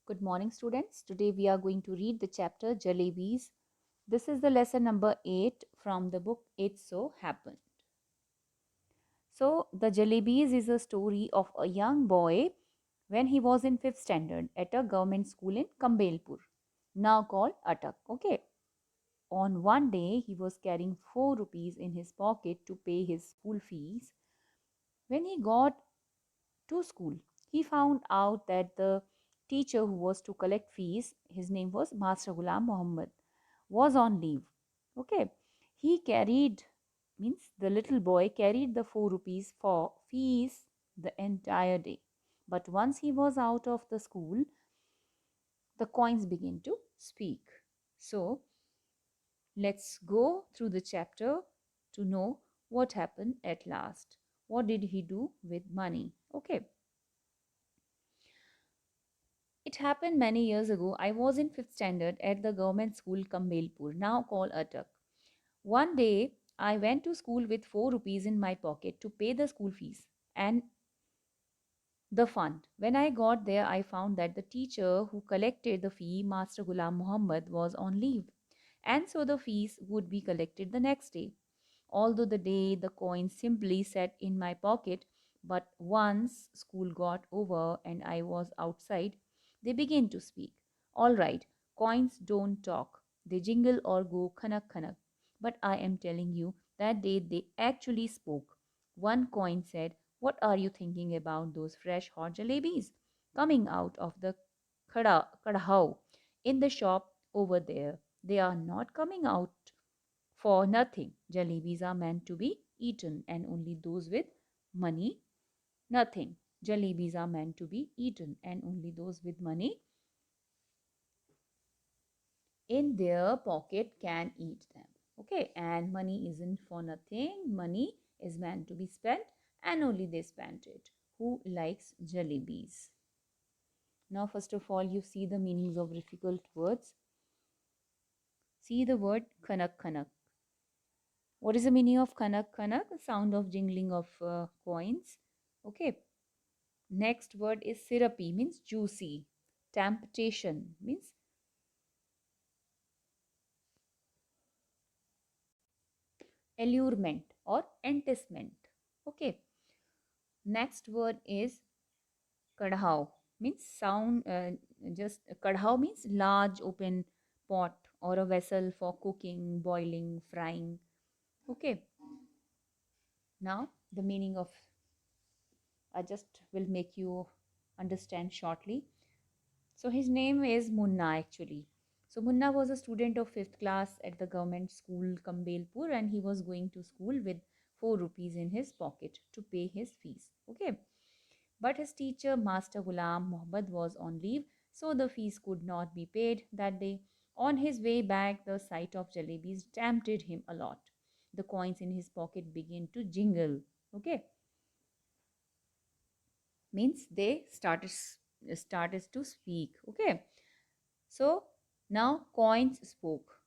Good morning, students. Today we are going to read the chapter Jalebis. This is the lesson number 8 from the book It So Happened. So, the Jalebis is a story of a young boy when he was in 5th standard at a government school in Kambelpur, now called Atak. Okay. On one day, he was carrying 4 rupees in his pocket to pay his school fees. When he got to school, he found out that the teacher who was to collect fees, his name was Master Ghulam Muhammad, was on leave. Okay. He carried, means the little boy carried the 4 rupees for fees the entire day. But once he was out of the school, the coins began to speak. So let's go through the chapter to know what happened at last. What did he do with money? Okay. It happened many years ago. I was in 5th standard at the government school Kambelpur, now called Atak. One day, I went to school with 4 rupees in my pocket to pay the school fees and the fund. When I got there, I found that the teacher who collected the fee, Master Ghulam Muhammad, was on leave, and so the fees would be collected the next day. Although the day the coin simply sat in my pocket, but once school got over and I was outside, they began to speak. All right, coins don't talk, they jingle or go khanak khanak. But I am telling you, that day they actually spoke. One coin said, "What are you thinking about those fresh hot jalebis coming out of the kadhao in the shop over there? They are not coming out for nothing. Jalebis are meant to be eaten, and only those with money, nothing. Jalebis are meant to be eaten, and only those with money in their pocket can eat them." Okay, and money isn't for nothing. Money is meant to be spent, and only they spent it. Who likes jalebis? Now, first of all, you see the meanings of difficult words. See the word khanak khanak. What is the meaning of khanak khanak? The sound of jingling of coins. Okay. Next word is syrupy, means juicy. Temptation means allurement or enticement. Okay. Next word is kadhao, means sound. Just kadhao means large open pot or a vessel for cooking, boiling, frying. Okay. Now the meaning of I just will make you understand shortly. So his name is Munna actually. So Munna was a student of 5th class at the government school Kambelpur, and he was going to school with 4 rupees in his pocket to pay his fees. Okay. But his teacher, Master Ghulam Muhammad, was on leave, so the fees could not be paid that day. On his way back, the sight of jalebis tempted him a lot. The coins in his pocket began to jingle. Okay, means they started to speak. Okay, so now coins spoke.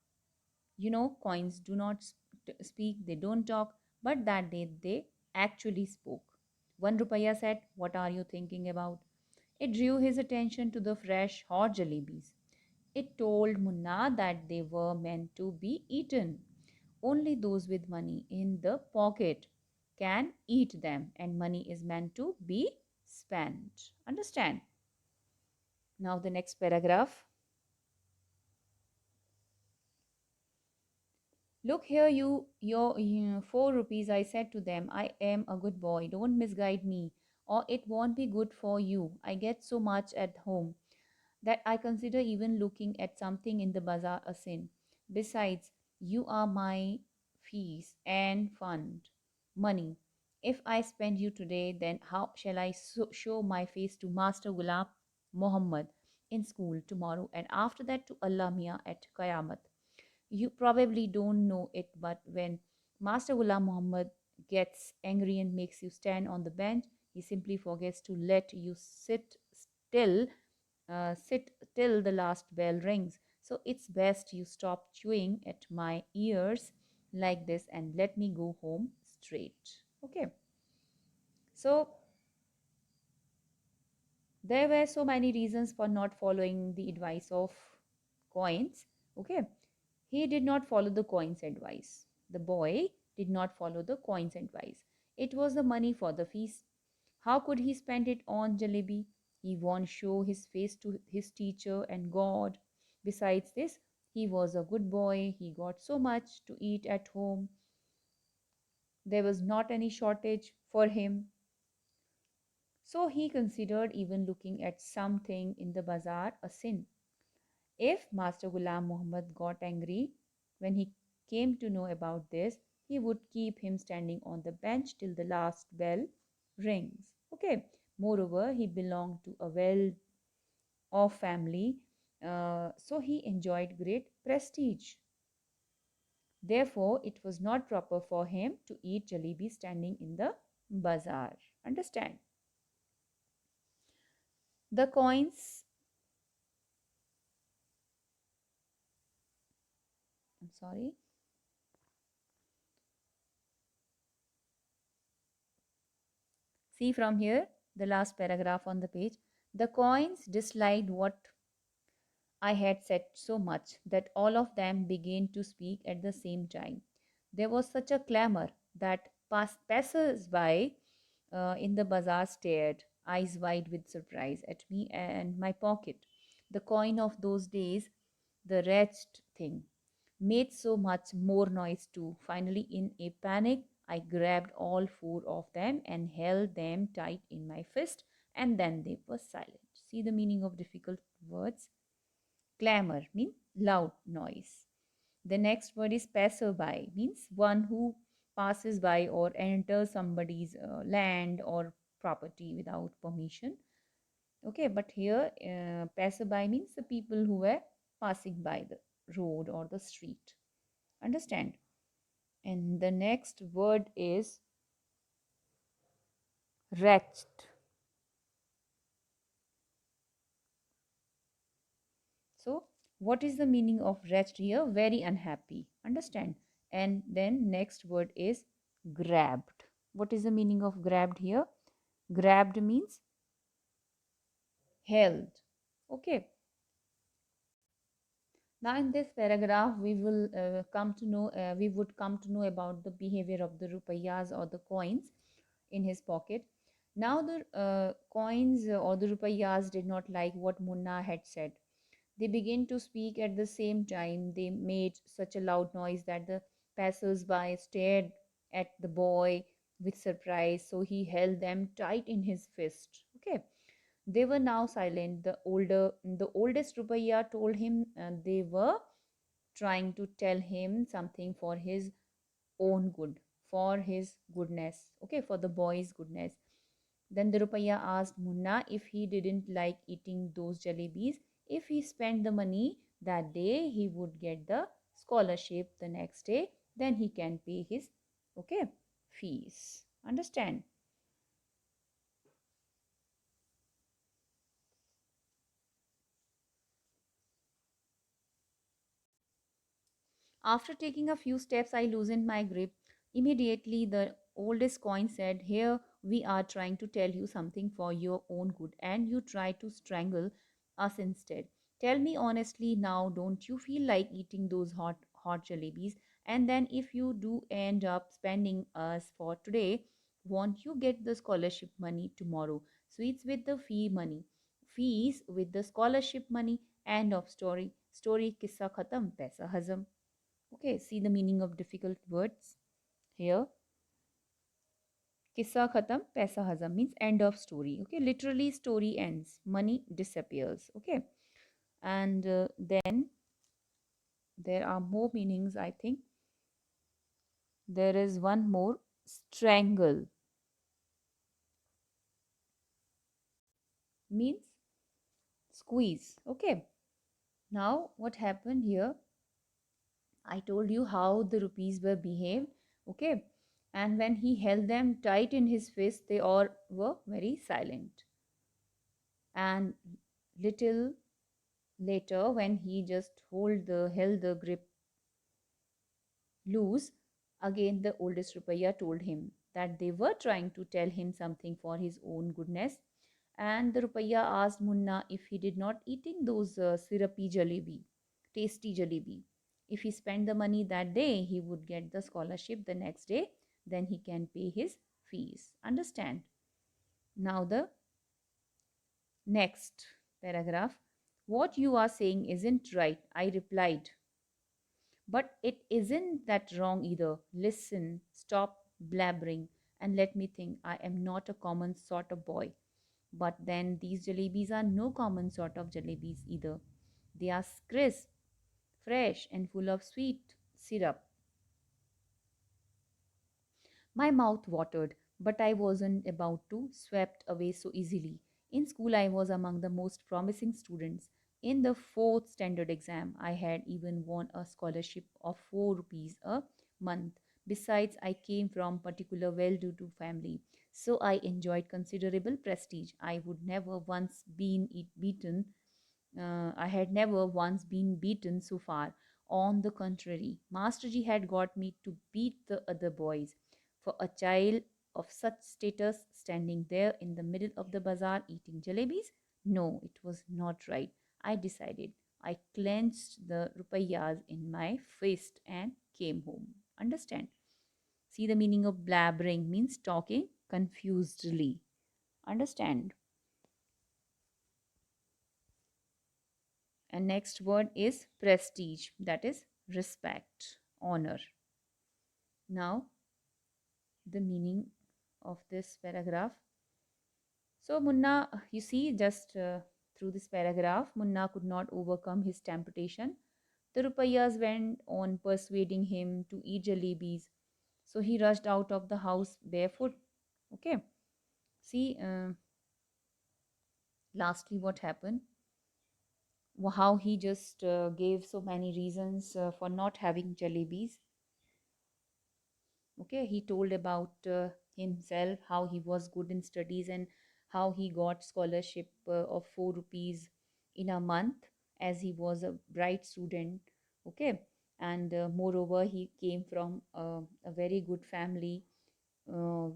You know, coins do not speak, they don't talk, but that day they actually spoke. 1 rupaya said, "What are you thinking about?" It drew his attention to the fresh hot jalebis. It told Munna that they were meant to be eaten. Only those with money in the pocket can eat them, and money is meant to be spent. Understand? Now, the next paragraph. "Look here, your 4 rupees," I said to them. "I am a good boy. Don't misguide me, or it won't be good for you. I get so much at home that I consider even looking at something in the bazaar a sin. Besides, you are my fees and fund money. If I spend you today, then how shall I show my face to Master Ghulam Muhammad in school tomorrow, and after that to Allah Mia at Qayamat? You probably don't know it, but when Master Ghulam Muhammad gets angry and makes you stand on the bench, he simply forgets to let you still sit till the last bell rings. So it's best you stop chewing at my ears like this and let me go home straight." Okay. So There were so many reasons for not following the advice of coins. Okay, he did not follow the coins advice. The boy did not follow the coins advice. It was the money for the fees. How could he spend it on jalebi? He won't show his face to his teacher and God. Besides this, he was a good boy. He got so much to eat at home. There was not any shortage for him. So he considered even looking at something in the bazaar a sin. If Master Ghulam Muhammad got angry when he came to know about this, he would keep him standing on the bench till the last bell rings. Okay. Moreover, he belonged to a well off family, so he enjoyed great prestige. Therefore, it was not proper for him to eat jalebi standing in the bazaar. Understand? The coins, I'm sorry. See from here, the last paragraph on the page. The coins disliked what I had said so much that all of them began to speak at the same time. There was such a clamor that passers-by in the bazaar stared, eyes wide with surprise, at me and my pocket. The coin of those days, the wretched thing, made so much more noise too. Finally, in a panic, I grabbed all four of them and held them tight in my fist, and then they were silent. See the meaning of difficult words? Clamor means loud noise. The next word is passerby, means one who passes by or enters somebody's land or property without permission. Okay, but here passerby means the people who were passing by the road or the street. Understand? And the next word is wretched. So, what is the meaning of wretched here? Very unhappy. Understand? And then next word is grabbed. What is the meaning of grabbed here? Grabbed means held. Okay. Now in this paragraph, we would come to know about the behavior of the rupayas or the coins in his pocket. Now the coins or the rupayas did not like what Munna had said. They began to speak at the same time. They made such a loud noise that the passers-by stared at the boy with surprise. So he held them tight in his fist. Okay. They were now silent. The oldest Rupaya told him they were trying to tell him something for his own good, for his goodness. Okay, for the boy's goodness. Then the Rupaya asked Munna if he didn't like eating those jalebis. If he spent the money that day, he would get the scholarship the next day. Then he can pay his fees. Understand? After taking a few steps, I loosened my grip. Immediately, the oldest coin said, "Here we are trying to tell you something for your own good, and you try to strangle us instead. Tell me honestly now, don't you feel like eating those hot jalebis? And then, if you do end up spending us for today, won't you get the scholarship money tomorrow? Sweets with the fee money, fees with the scholarship money. End of story. Story kissa khatam, paisa hazam." Okay, see the meaning of difficult words here. Kissa khatam, paisa hazam means end of story. Okay, literally story ends, money disappears. Okay, and then there are more meanings. I think there is one more, strangle means squeeze. Okay, now what happened here? I told you how the rupees were behaved. Okay, and when he held them tight in his fist, they all were very silent. And little later, when he just held the grip loose, again the oldest Rupaya told him that they were trying to tell him something for his own goodness. And the Rupaya asked Munna if he did not eating those syrupy jalebi, tasty jalebi. If he spent the money that day, he would get the scholarship the next day. Then he can pay his fees. Understand? Now the next paragraph. What you are saying isn't right, I replied. But it isn't that wrong either. Listen, stop blabbering, and let me think. I am not a common sort of boy. But then these jalebis are no common sort of jalebis either. They are crisp, fresh, and full of sweet syrup. My mouth watered, but I wasn't about to swept away so easily. In school, I was among the most promising students. In the fourth standard exam, I had even won a scholarship of 4 rupees a month. Besides, I came from particular well-to-do family, so I enjoyed considerable prestige. I would never once been beaten I had never once been beaten so far. On the contrary, Master Ji had got me to beat the other boys. For a child of such status standing there in the middle of the bazaar eating jalebis? No, it was not right. I decided. I clenched the rupayas in my fist and came home. Understand? See, the meaning of blabbering means talking confusedly. Understand? And next word is prestige, that is respect, honor. Now, the meaning of this paragraph. So, Munna, you see, just through this paragraph, Munna could not overcome his temptation. The Rupayas went on persuading him to eat jalebis. So, he rushed out of the house barefoot. Okay. See, lastly, what happened? How he just gave so many reasons for not having jalebis. Okay, he told about himself, how he was good in studies and how he got scholarship of 4 rupees in a month as he was a bright student. Okay, and moreover he came from a very good family, uh,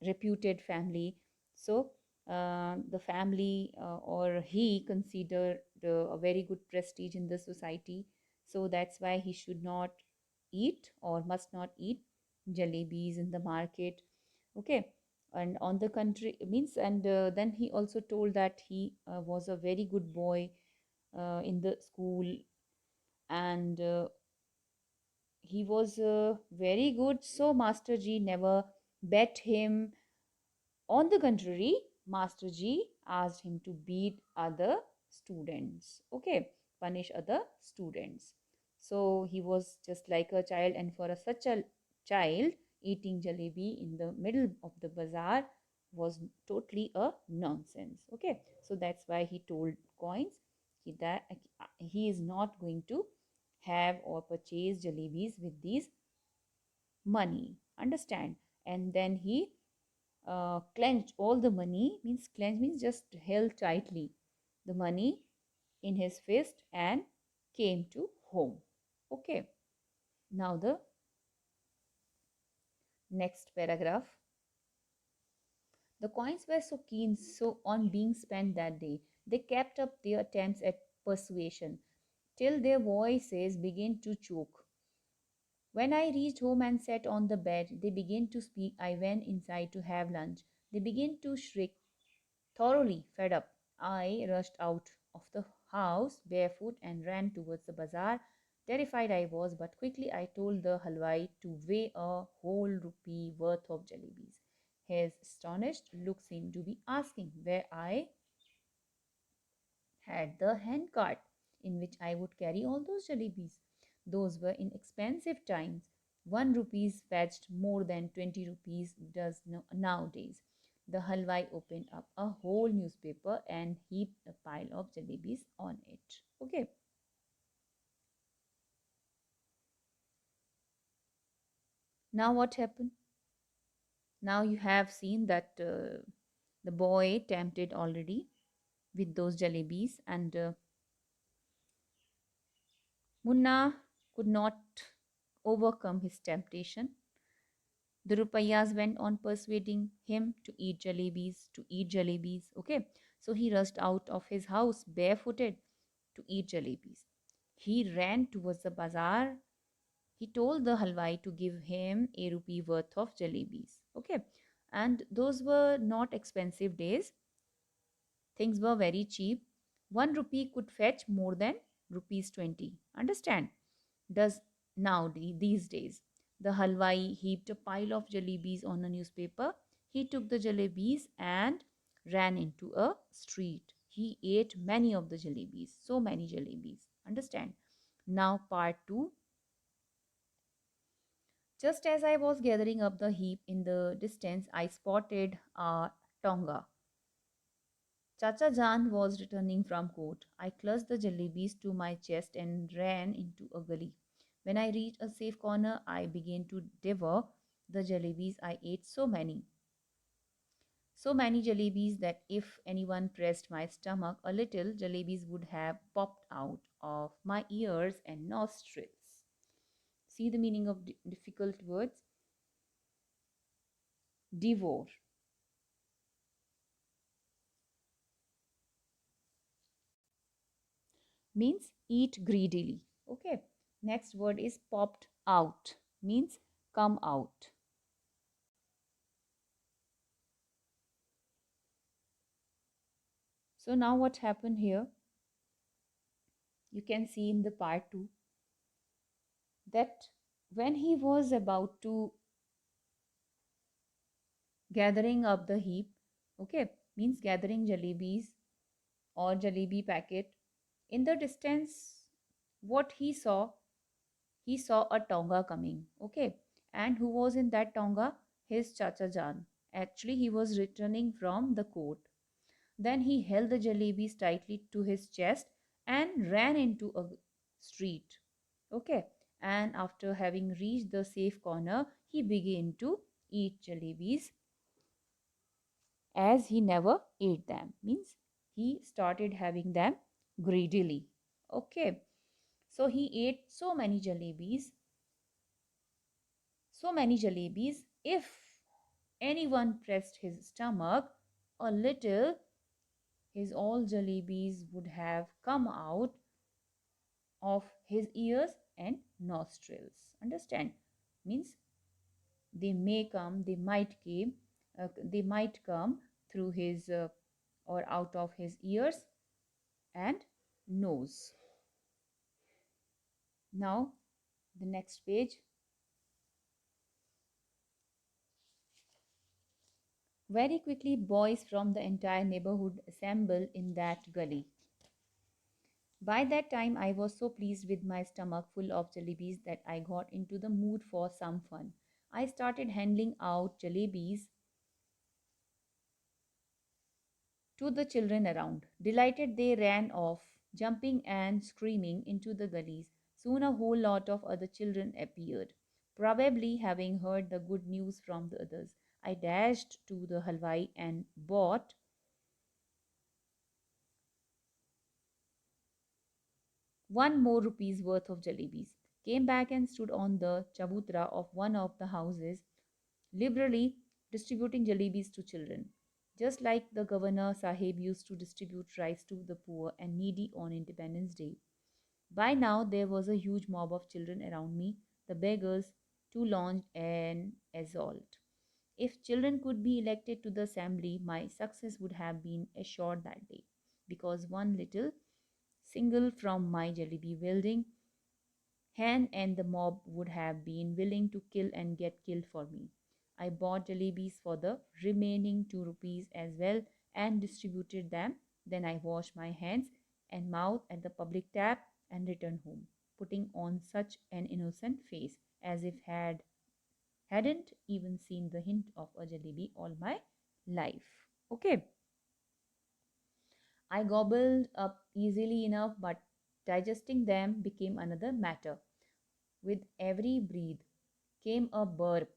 reputed family. So the family or he considered a very good prestige in the society. So that's why he should not eat or must not eat jalebis in the market. Okay, and on the country means, and then he also told that he was a very good boy in the school, and he was very good, so Master Ji never bet him. On the contrary, Master Ji asked him to beat other students, okay, punish other students. So he was just like a child, and for such a child, eating jalebi in the middle of the bazaar was totally a nonsense. Okay, so that's why he told coins that he is not going to have or purchase jalebis with these money. Understand? And then he clenched all the money, means clench means just held tightly the money in his fist and came to home. Okay, now the next paragraph. The coins were so keen so on being spent that day, they kept up their attempts at persuasion till their voices began to choke. When I reached home and sat on the bed, they began to speak. I went inside to have lunch. They began to shriek. Thoroughly fed up, I rushed out of the house barefoot and ran towards the bazaar. Terrified I was, but quickly I told the halwai to weigh a whole rupee worth of jalebis. His astonished look seemed to be asking where I had the hand cart in which I would carry all those jalebis. Those were in expensive times. 1 rupees fetched more than 20 rupees does nowadays. The halwai opened up a whole newspaper and heaped a pile of jalebis on it. Okay. Now what happened? Now you have seen that the boy tempted already with those jalebis, and Munna could not overcome his temptation. The rupayas went on persuading him to eat jalebis, to eat jalebis. Okay, so he rushed out of his house barefooted to eat jalebis. He ran towards the bazaar. He told the halwai to give him a rupee worth of jalebis. Okay, and those were not expensive days. Things were very cheap. 1 rupee could fetch more than rupees 20. Understand? Does now these days. The halwai heaped a pile of jalebis on a newspaper. He took the jalebis and ran into a street. He ate many of the jalebis, so many jalebis. Understand? Now, part 2. Just as I was gathering up the heap in the distance, I spotted a tonga. Chacha Jan was returning from court. I clutched the jalebis to my chest and ran into a gully. When I reached a safe corner, I began to devour the jalebis. I ate so many jalebis that if anyone pressed my stomach a little, jalebis would have popped out of my ears and nostrils. See the meaning of difficult words? Devour means eat greedily. Okay. Next word is popped out means come out. So now what happened here? You can see in the part 2 that when he was about to gathering up the heap, okay, means gathering jalebis or jalebi packet, in the distance, what he saw a tonga coming, okay, and who was in that tonga? His Chacha Jan. Actually, he was returning from the court. Then he held the jalebis tightly to his chest and ran into a street. Okay. And after having reached the safe corner, he began to eat jalebis as he never ate them. Means he started having them greedily. Okay. So he ate so many jalebis. If anyone pressed his stomach a little, his all jalebis would have come out of his ears and nostrils. Understand? Means they might come through his or out of his ears and nose. Now, the next page. Very quickly, boys from the entire neighborhood assembled in that gully. By that time, I was so pleased with my stomach full of jalebis that I got into the mood for some fun. I started handing out jalebis to the children around. Delighted, they ran off, jumping and screaming into the gullies. Soon, a whole lot of other children appeared, probably having heard the good news from the others. I dashed to the halwai and bought 1 more rupees worth of jalebis, came back and stood on the chabutra of one of the houses, liberally distributing jalebis to children, just like the Governor Sahib used to distribute rice to the poor and needy on Independence Day. By now, there was a huge mob of children around me, the beggars, to launch an assault. If children could be elected to the assembly, my success would have been assured that day, because one little single from my jalebi wielding Han and the mob would have been willing to kill and get killed for me. I bought jalebis for the remaining 2 rupees as well and distributed them. Then I washed my hands and mouth at the public tap and returned home, putting on such an innocent face as if hadn't even seen the hint of a jalebi all my life. Okay, I gobbled up easily enough, but digesting them became another matter. With every breath came a burp,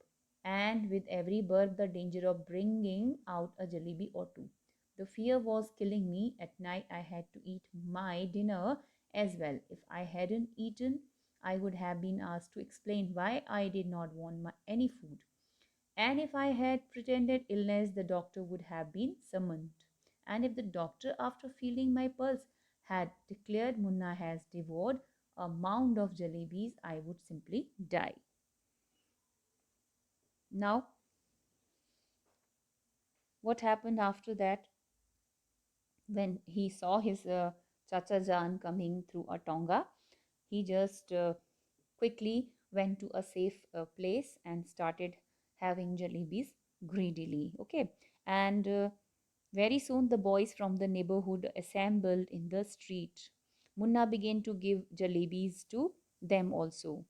and with every burp, the danger of bringing out a jalebi or two. The fear was killing me. At night, I had to eat my dinner as well. If I hadn't eaten, I would have been asked to explain why I did not want any food. And if I had pretended illness, the doctor would have been summoned. And if the doctor, after feeling my pulse, had declared Munna has devoured a mound of jalebis, I would simply die. Now, what happened after that? When he saw his Chacha Jan coming through a tonga, he just quickly went to a safe place and started having jalebis greedily. Okay, and very soon the boys from the neighborhood assembled in the street. Munna began to give jalebis to them also,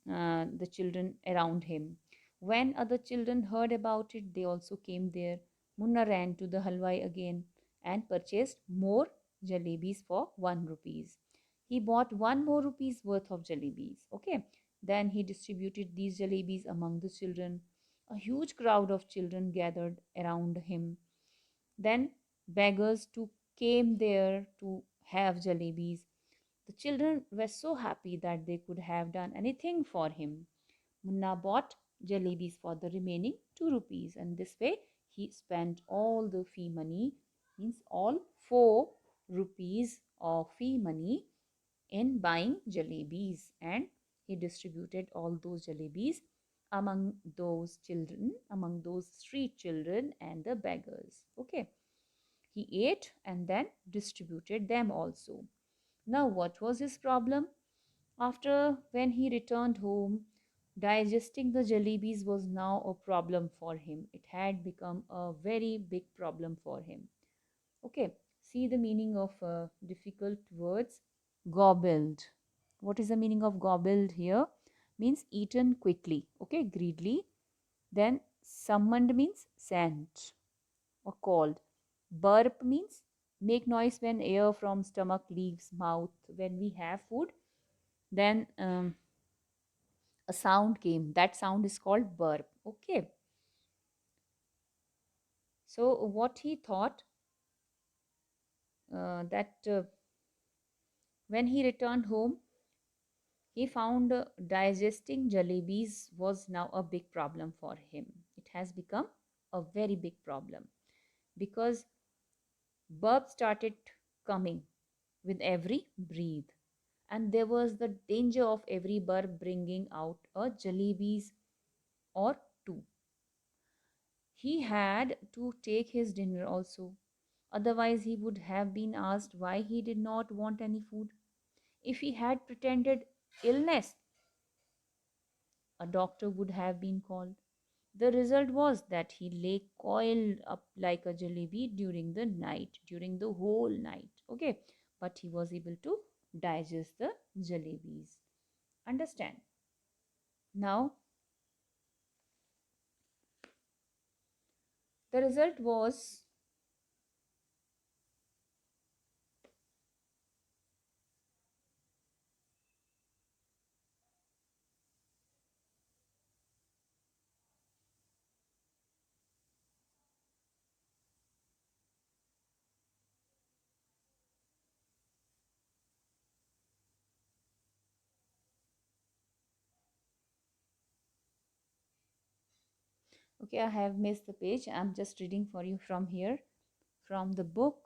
the children around him. When other children heard about it, they also came there. Munna ran to the halwai again and purchased more jalebis for 1 rupees. He bought 1 more rupees worth of jalebis. Okay. Then he distributed these jalebis among the children. A huge crowd of children gathered around him. Then beggars too came there to have jalebis. The children were so happy that they could have done anything for him. Munna bought jalebis for the remaining 2 rupees, and this way he spent all the fee money, means all 4 rupees of fee money in buying jalebis, and he distributed all those jalebis among those children, among those street children and the beggars. Okay, he ate and then distributed them also. Now, what was his problem? After when he returned home, digesting the jalebis was now a problem for him. It had become a very big problem for him. Okay, see the meaning of difficult words. Gobbled. What is the meaning of gobbled here? Means eaten quickly. Okay, greedily. Then summoned means sent or called. Burp means make noise when air from stomach leaves mouth. When we have food, then a sound came. That sound is called burp. Okay. So what he thought, that when he returned home, he found digesting jalebis was now a big problem for him. It has become a very big problem because burp started coming with every breathe, and there was the danger of every burp bringing out a jalebis or two. He had to take his dinner also. Otherwise, he would have been asked why he did not want any food. If he had pretended illness, a doctor would have been called. The result was that he lay coiled up like a jalebi during the night, during the whole night. Okay, but he was able to digest the jalebis. Understand? Now, the result was. Okay, I have missed the page. I'm just reading for you from here, from the book.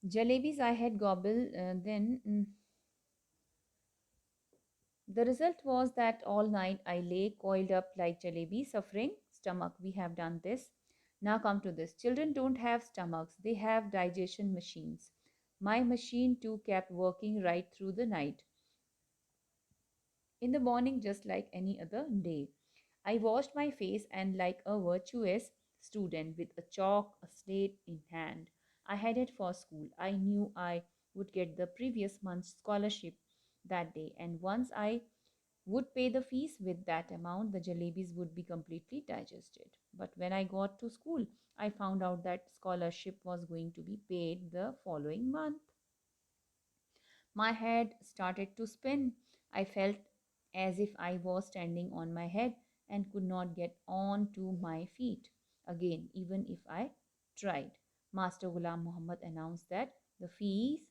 Jalebis I had gobbled, then the result was that all night I lay coiled up like jalebi, suffering stomach. We have done this. Now come to this. Children don't have stomachs, they have digestion machines. My machine too kept working right through the night. In the morning, just like any other day, I washed my face and, like a virtuous student with a chalk, a slate in hand, I headed for school. I knew I would get the previous month's scholarship that day, and once I would pay the fees with that amount, the jalebis would be completely digested. But when I got to school, I found out that scholarship was going to be paid the following month. My head started to spin. I felt as if I was standing on my head and could not get on to my feet again, even if I tried. Master Ghulam Muhammad announced that the fees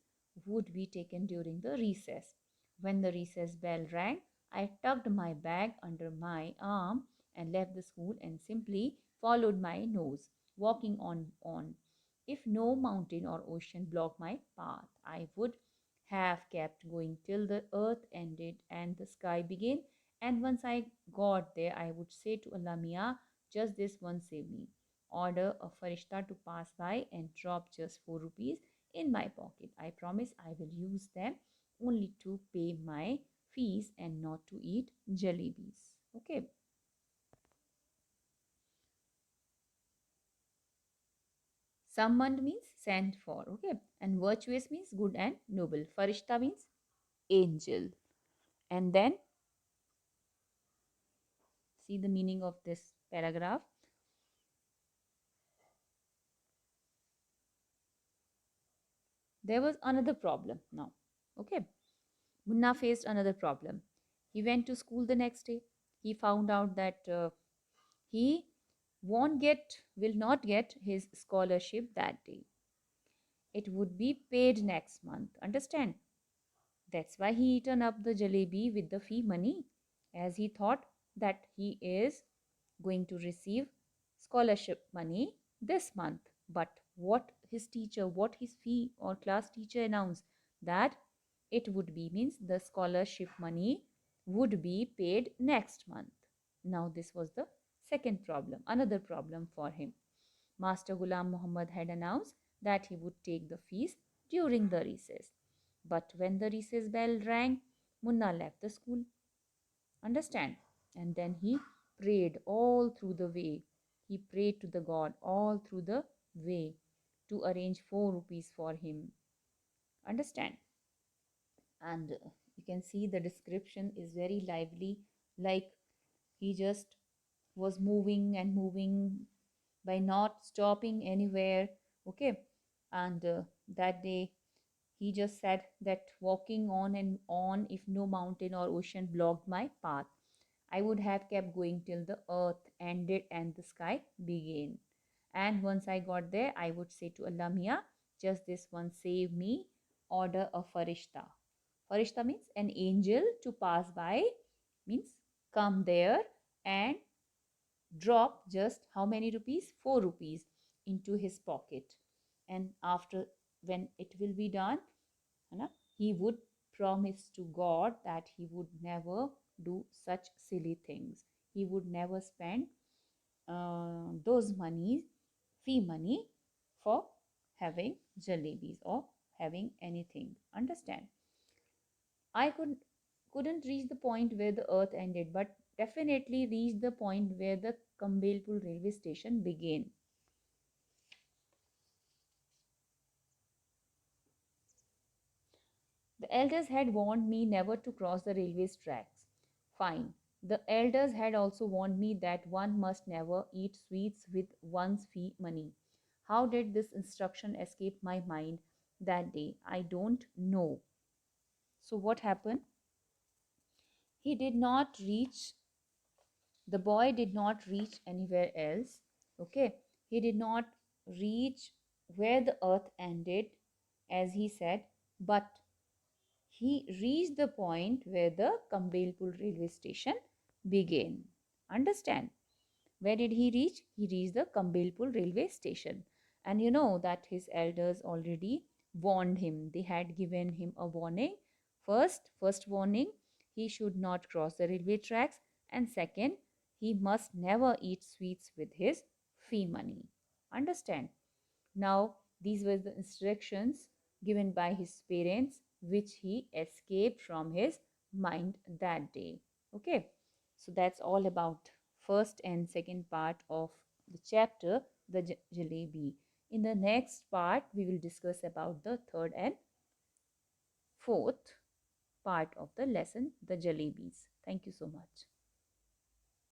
would be taken during the recess. When the recess bell rang, I tucked my bag under my arm and left the school and simply followed my nose, walking on. If no mountain or ocean blocked my path, I would have kept going till the earth ended and the sky began. And once I got there, I would say to Allah Mia, just this one save me. Order a farishta to pass by and drop just 4 rupees in my pocket. I promise I will use them only to pay my fees and not to eat jalebis. Okay. Summoned means sent for. Okay. And virtuous means good and noble. Farishta means angel. And then see the meaning of this paragraph. There was another problem now. Okay. Munna faced another problem. He went to school the next day. He found out that he will not get his scholarship that day. It would be paid next month. Understand? That's why he eaten up the jalebi with the fee money, as he thought that he is going to receive scholarship money this month. But what his fee or class teacher announced that it would be means the scholarship money would be paid next month. Now this was the second problem, another problem for him. Master Ghulam Muhammad had announced that he would take the fees during the recess. But when the recess bell rang, Munna left the school. Understand? And then he prayed all through the way. He prayed to the God all through the way to arrange 4 rupees for him. Understand? And you can see the description is very lively, like he just was moving and moving by not stopping anywhere. Okay. And that day he just said that walking on and on, if no mountain or ocean blocked my path, I would have kept going till the earth ended and the sky began. And once I got there, I would say to Allah Mia, just this one save me, order a farishta. Farishta means an angel to pass by, means come there and drop just how many rupees? 4 rupees into his pocket. And after, when it will be done, he would promise to God that he would never do such silly things. He would never spend those money, fee money, for having jalebis or having anything. Understand? I couldn't reach the point where the earth ended, but definitely reached the point where the Kambelpur railway station began. The elders had warned me never to cross the railway's tracks. Fine. The elders had also warned me that one must never eat sweets with one's fee money. How did this instruction escape my mind that day? I don't know. So, what happened? He did not reach, the boy did not reach anywhere else. Okay. He did not reach where the earth ended, as he said, but he reached the point where the Kambelpur railway station began. Understand? Where did he reach? He reached the Kambelpur railway station. And you know that his elders already warned him. They had given him a warning. First warning, he should not cross the railway tracks. And second, he must never eat sweets with his fee money. Understand? Now, these were the instructions given by his parents, which he escaped from his mind that day. Okay, so that's all about first and second part of the chapter, the jalebi. In the next part, we will discuss about the third and fourth part of the lesson, the jalebis. Thank you so much.